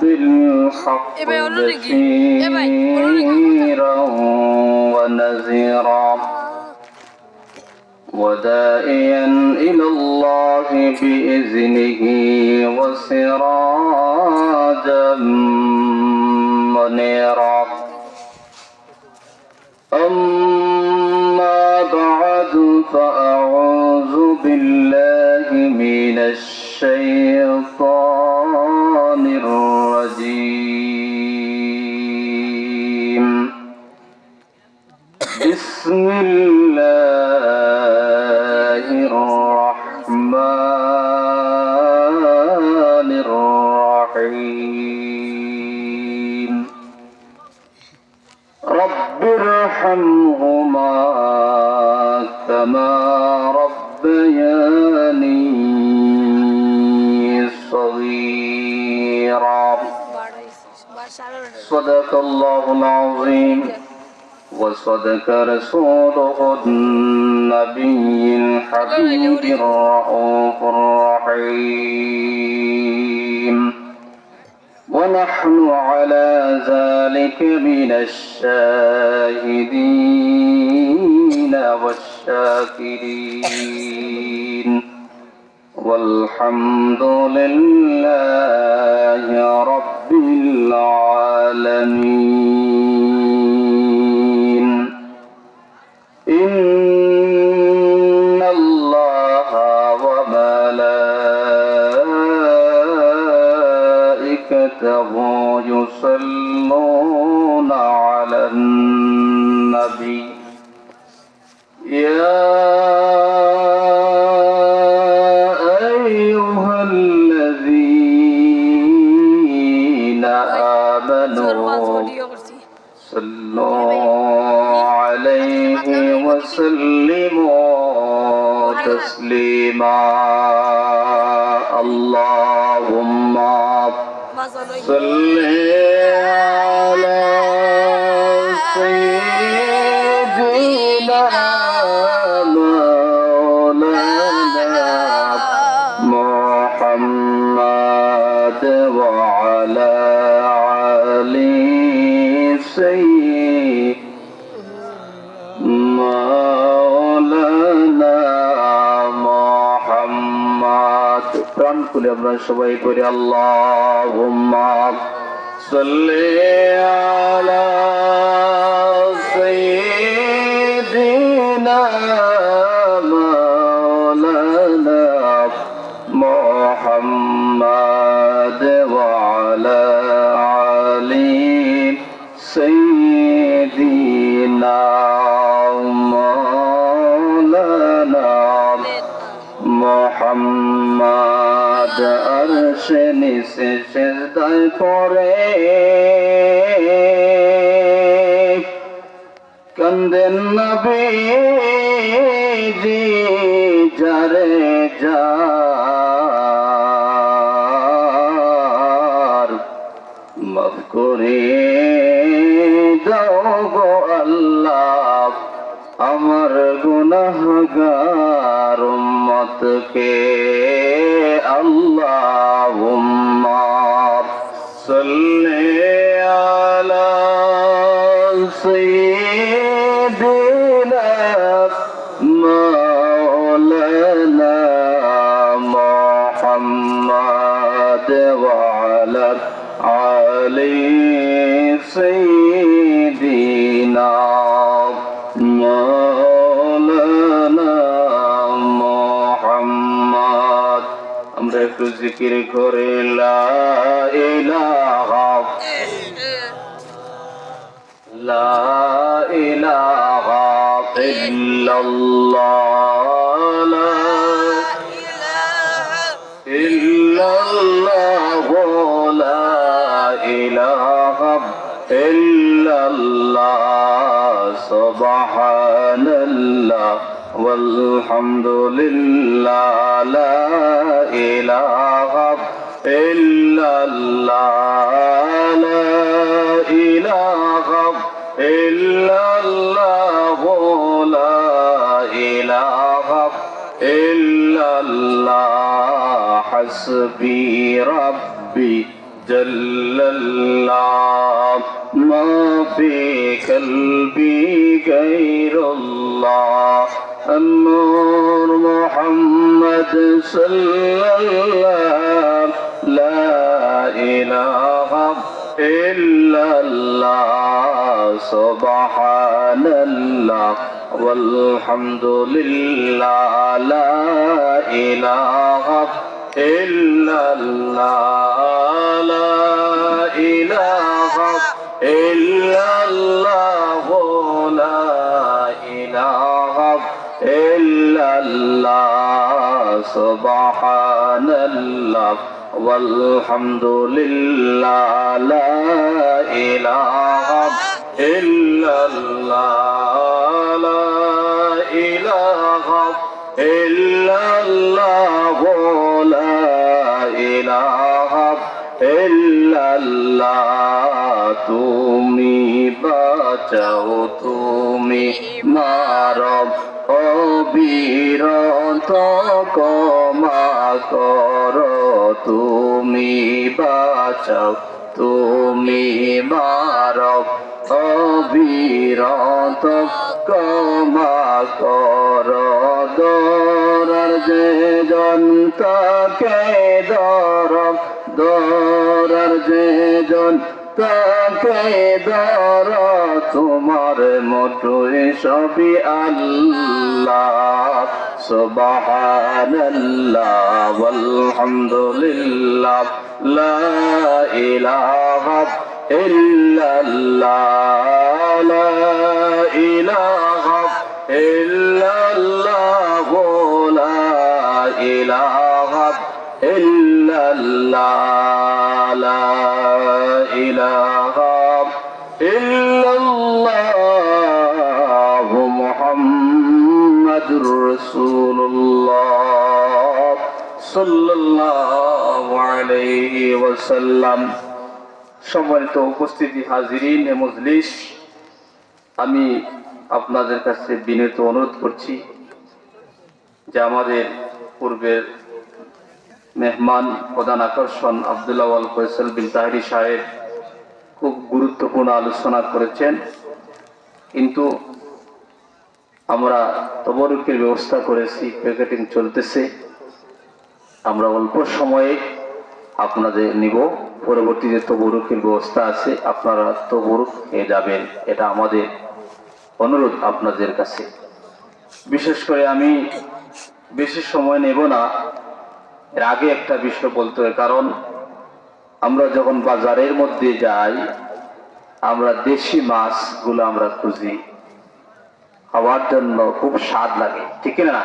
بالحق بشيرا ونذيرا وداعيا إلى الله بإذنه وسراجا منيرا أما بعد فأعوذ بالله من الشيطان الرجيم بسم الله الرحمن الرحيم رب ارحمهما كما ربياني صغيرا صدق الله العظيم وصدق رسوله النبي الحبيب الرؤوف الرحيم ونحن على ذلك من الشاهدين والشاكرين والحمد لله رب العالمين إن الله وملائكته يصلون على النبي يا أيها الذين آمنوا صلوا عليه وسلموا تسليما اللهم صل على سيدنا مولانا محمد وعلى علي مولانا محمد প্রাণ খুলে আমরা সবাই পড়ি আল্লাহুম্মা সাল্লি আলা সাইয়্যিদিনা মাওলানা মুহাম্মদ ওয়া আলা আলি সাইয়্যিদিনা মাওলানা মুহাম্মদ আরশে নিচে সিজদায় পড়ে কান্দেন নবীজি যারে যার মাফ করে দাও গো আল্লাহ আমার গুনাহগার উম্মতকে আল্লাহুম্মা সাল্লি আলা সাইয়্যিদিনা মাওলানা মুহাম্মদ ওয়া আলা আলি সাইয়্যিদিনা আমরা একটু জিকির করে লা ইলাহা ইল্লাল্লাহ লা ইল্লাল্লাহ লা ইলাহা ইল্লাল্লাহ সুবহানাল্লাহ والحمد لله لا إله إلا الله لا إله إلا الله لا إله إلا الله حسبي ربي جل الله ما في قلبي غير الله النور محمد صلى الله لا إله إلا الله سبحان الله والحمد لله لا إله إلا الله لا إله إلا الله لا إله إلا الله سبحان الله والحمد لله لا إله إلا الله لا إله إلا الله لا إله إلا الله তুমি বাঁচাও তুমি মারো অবিরত ক্ষমা করো তুমি বাঁচাও তুমি মারো অবিরত ক্ষমা করো দরার যে জনতাকে দরার যে জনতাকে দর তোমার মতোই সবই আল্লাহ সুবহানাল্লাহ ওয়ালহামদুলিল্লাহ লা ইলাহা ইল্লাল্লাহ লা ইলাহা ইল্লাল্লাহ লা ইলাহা ইল্লাল্লাহ লা ইলাহা ইল্লাল্লাহ মুহাম্মাদুর রাসূলুল্লাহ সাল্লাল্লাহু আলাইহি ওয়াসাল্লাম। সম্মানিত উপস্থিতি হাজিরিন এ মজলিস, আমি আপনাদের কাছে বিনীত অনুরোধ করছি যে আমাদের পূর্বের মেহমান প্রধান আকর্ষণ আব্দুল্লাহ আল ফয়সাল বিন তাহেরি সাহেব খুব গুরুত্বপূর্ণ আলোচনা করেছেন, কিন্তু আমরা তবরুকের ব্যবস্থা করেছি, প্যাকেটিং চলতেছে, আমরা অল্প সময়ে আপনাদের নিব, পরবর্তীতে তবরুকের ব্যবস্থা আছে, আপনারা তবরুক হয়ে যাবেন, এটা আমাদের অনুরোধ আপনাদের কাছে। বিশেষ করে আমি বেশি সময় নেব না, এর আগে একটা বিষয় বলতে হয়, কারণ আমরা যখন বাজারের মধ্যে যাই আমরা দেশি মাছগুলো আমরা খুঁজি, খাওয়ার জন্য খুব স্বাদ লাগে, ঠিক না?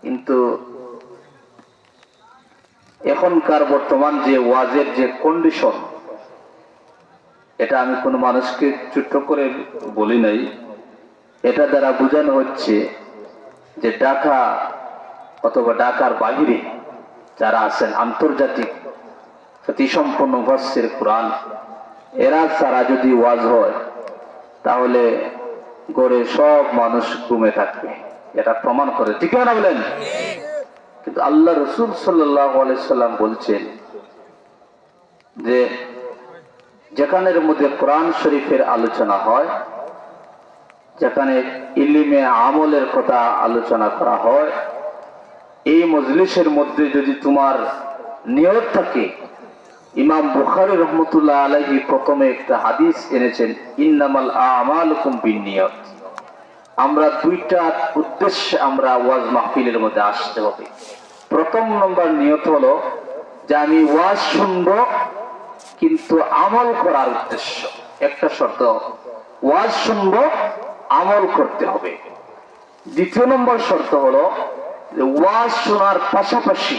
কিন্তু এখনকার বর্তমান যে ওয়াজের যে কন্ডিশন, এটা আমি কোনো মানুষকে ছোট্ট করে বলি নাই, এটা দ্বারা বোঝানো হচ্ছে যে ঢাকা অথবা ঢাকার বাহিরে যারা আছেন আন্তর্জাতিক খ্যাতিসম্পন্ন ভার্সের কোরআন, এরা ছাড়া যদি ওয়াজ হয় তাহলে গড়ে সব মানুষ ঘুমে থাকবে, এটা প্রমাণ করে, ঠিক না বলেন? কিন্তু আল্লাহ রসুল সাল্লাল্লাহু আলাইহি সাল্লাম বলছেন যে যেখানের মধ্যে কোরআন শরীফের আলোচনা হয়, যেখানে ইলমে আমলের কথা আলোচনা করা হয়, এই মজলিসের মধ্যে যদি তোমার নিয়ত থাকে, ইমাম বুখারী রহমতুল্লাহ আলাইহি প্রথমে একটা হাদিস এনেছেন, ইন্নামাল আমালুকুম বিন্নিয়াত, আমরা দুইটা উদ্দেশ্যে আমরা ওয়াজ মাহফিলের মধ্যে আসতে হবে। প্রথম নম্বর নিয়ত হলো যে আমি ওয়াজ শুনবো কিন্তু আমল করার উদ্দেশ্য, একটা শর্ত, ওয়াজ শুনবো আমল করতে হবে। দ্বিতীয় নম্বর শর্ত হলো যে ওয়াজ শোনার পাশাপাশি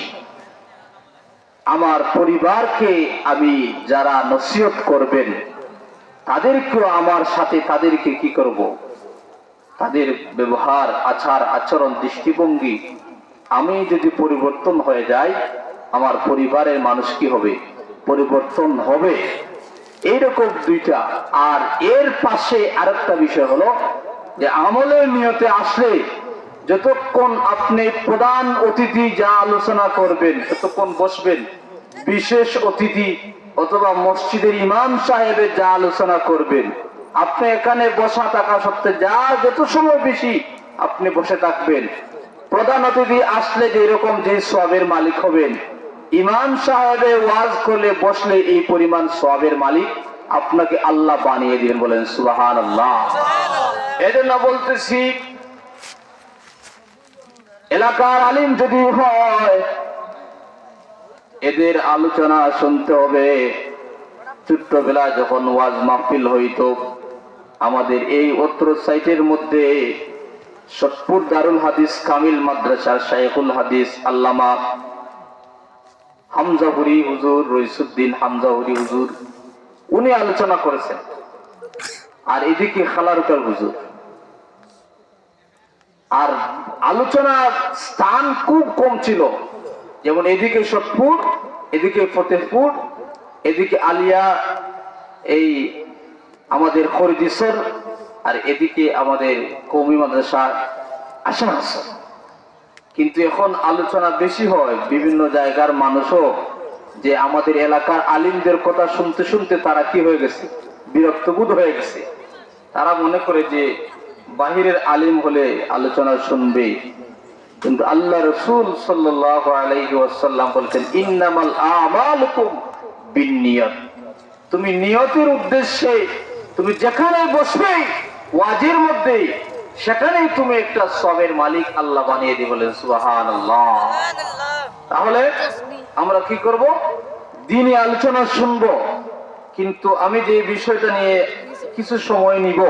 আমার পরিবারকে আমি যারা নসিহত করবেন তাদেরকেও আমার সাথে তাদেরকে কি করব, তাদের ব্যবহার আচার আচরণ দৃষ্টিভঙ্গি আমি যদি পরিবর্তন হয়ে যায়, আমার পরিবারের মানুষ কি হবে, পরিবর্তন হবে। এইরকম দুইটা। আর এর পাশে আরেকটা বিষয় হলো যে আমলের নিয়তে আসলে যতক্ষণ আপনি প্রধান অতিথি যা আলোচনা করবেন ততক্ষণ বসবেন, বিশেষ অতিথি অথবা মসজিদের ইমাম সাহেবে যা আলোচনা করবেন, আপনি এখানে বসা থাকা সত্ত্বে যত সময় বেশি আপনি বসে থাকবেন। প্রধান অতিথি আসলে যে এরকম যে সওয়াবের মালিক হবেন, ইমাম সাহেবে ওয়াজ করলে বসলে এই পরিমাণ সওয়াবের মালিক আপনাকে আল্লাহ বানিয়ে দিবেন। বলেন সুবহানাল্লাহ। এজন্য বলতেছি, এলাকার আলিম যদি হয় এদের আলোচনা শুনতে হবে। ছোট্টবেলা যখন ওয়াজ মাহফিল হইতো, আমাদের এই উত্তর সাইটের মধ্যে সতপুর দারুল হাদিস কামিল মাদ্রাসার শাইখুল হাদিস আল্লামা হামজাহুরি হুজুর, রইসুদ্দিন হামজাহুরি হুজুর, উনি আলোচনা করেছেন। আর এদিকে খালারুকার হুজুর। আর আলোচনার স্থান খুব কম ছিল, যেমন এদিকে সতপুর, এদিকে ফতেহপুর, এদিকে আলিয়া এই আমাদের খরিদিসর, আর এদিকে আমাদের কওমি মাদ্রাসা আশাহাসন। কিন্তু এখন আলোচনা বেশি হয়, বিভিন্ন জায়গার মানুষও যে আমাদের এলাকার আলিমদের কথা শুনতে শুনতে তারা কি হয়ে গেছে, বিরক্তবোধ হয়ে গেছে। তারা মনে করে যে বাহিরের আলিম হলে আলোচনা শুনবে, কিন্তু আল্লাহ রাসূল সাল্লাল্লাহু আলাইহি ওয়াসাল্লাম বলেছেন, ইন্নামাল আমালুকুম বিন্নিয়াত। তুমি নিয়তের উদ্দেশ্যে তুমি যেখানে বসবে ওয়াজের মধ্যে, সেখানেই তুমি একটা সওয়াবের মালিক আল্লাহ বানিয়ে দিবেন। বলেন সুবহানাল্লাহ। তাহলে আমরা কি করব? দ্বীনি আলোচনা শুনব, কিন্তু আমি যে বিষয়টা নিয়ে কিছু সময় নিব,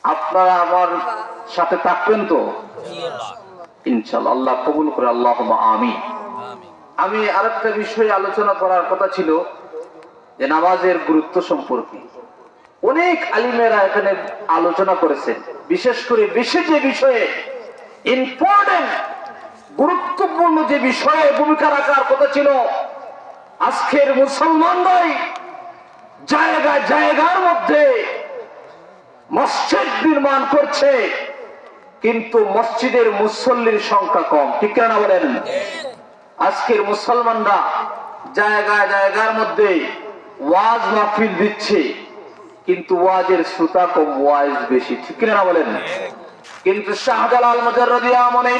আপনারা আমার সাথে থাকবেন তো ইনশাআল্লাহ? আল্লাহ কবুল করে, আল্লাহুম্মা আমিন। আমি আরেকটা বিষয়ে আলোচনা করার কথা ছিল, যে নামাজের গুরুত্ব সম্পর্কে অনেক আলিমেরা এখানে আলোচনা করেছেন। বিশেষ করে বেশি যে বিষয়ে ইম্পর্টেন্ট গুরুত্বপূর্ণ যে বিষয়ে ভূমিকা রাখার কথা ছিল, আজকের মুসলমানরাই জায়গা জায়গার মধ্যে মসজিদ নির্মাণ করছে, কিন্তু মসজিদের মুসল্লির সংখ্যা কম। ঠিক না বলেন? আজকের মুসলমানরা জায়গা জায়গার মধ্যে ওয়াজ মাহফিল দিচ্ছে, কিন্তু ওয়াজের শ্রোতা কম, ওয়াজ বেশি। ঠিক না বলেন? কিন্তু শাহজালাল মুজাররদি আমনে